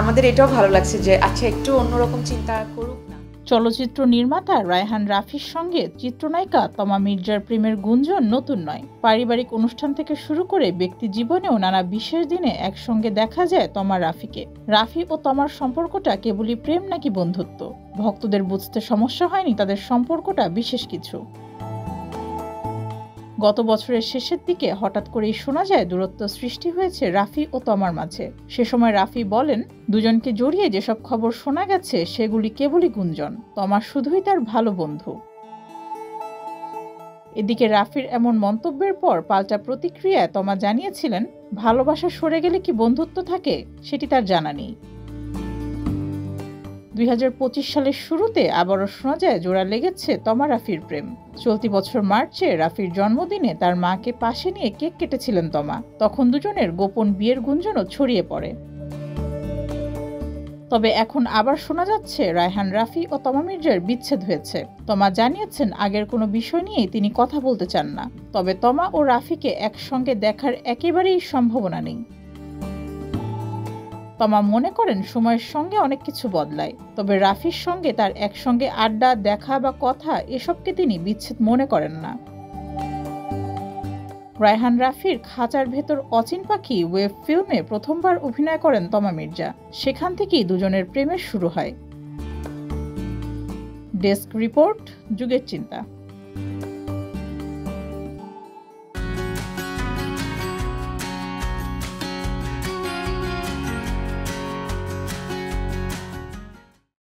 আমাদের এটাও ভালো লাগছে যে আচ্ছা একটু অন্যরকম চিন্তা করুক না। চলচ্চিত্র নির্মাতা রায়হান রাফির সঙ্গে চিত্রনায়িকা তমা মির্জার প্রেমের গুঞ্জন নতুন নয়। পারিবারিক অনুষ্ঠান থেকে শুরু করে ব্যক্তি জীবনেও নানা বিশেষ দিনে একসঙ্গে দেখা যায় তমা রাফিকে। রাফি ও তমার সম্পর্কটা কেবলই প্রেম নাকি বন্ধুত্ব, ভক্তদের বুঝতে সমস্যা হয়নি তাদের সম্পর্কটা বিশেষ কিছু। গত বছরের শেষের দিকে হঠাৎ করেই শোনা যায় দূরত্ব সৃষ্টি হয়েছে রাফি ও তমার মাঝে। সে সময় রাফি বলেন, দুজনকে জড়িয়ে যেসব খবর শোনা গেছে সেগুলি কেবলই গুঞ্জন, তমা শুধুই তার ভালো বন্ধু। এদিকে রাফির এমন মন্তব্যের পর পাল্টা প্রতিক্রিয়ায় তমা জানিয়েছিলেন, ভালোবাসা সরে গেলে কি বন্ধুত্ব থাকে সেটি তার জানা নেই। 2025 সালের শুরুতে আবারও শোনা যায় জোড়া লেগেছে তমা রাফির প্রেম। চলতি বছর মার্চে রাফির জন্মদিনে তার মাকে পাশে নিয়ে কেক কেটেছিলেন তমা। তখন দুজনের গোপন বিয়ের গুঞ্জনও ছড়িয়ে পড়ে। তবে এখন আবার শোনা যাচ্ছে রায়হান রাফি ও তমা মির্জার বিচ্ছেদ হয়েছে। তমা জানিয়েছেন আগের কোনো বিষয় নিয়েই তিনি কথা বলতে চান না। তবে তমা ও রাফিকে একসঙ্গে দেখার একেবারেই সম্ভাবনা নেই। তমা মনে করেন সময়ের সঙ্গে অনেক কিছু বদলায়, তবে রাফির সঙ্গে তার একসঙ্গে আড্ডা, দেখা বা কথা এসবকে তিনি বিচ্ছেদ মনে করেন না। রায়হান রাফির খাঁচার ভেতর অচিন পাখি ওয়েব ফিল্মে প্রথমবার অভিনয় করেন তমা মির্জা। সেখান থেকেই দুজনের প্রেমের শুরু হয়। ডেস্ক রিপোর্ট, যুগের চিন্তা।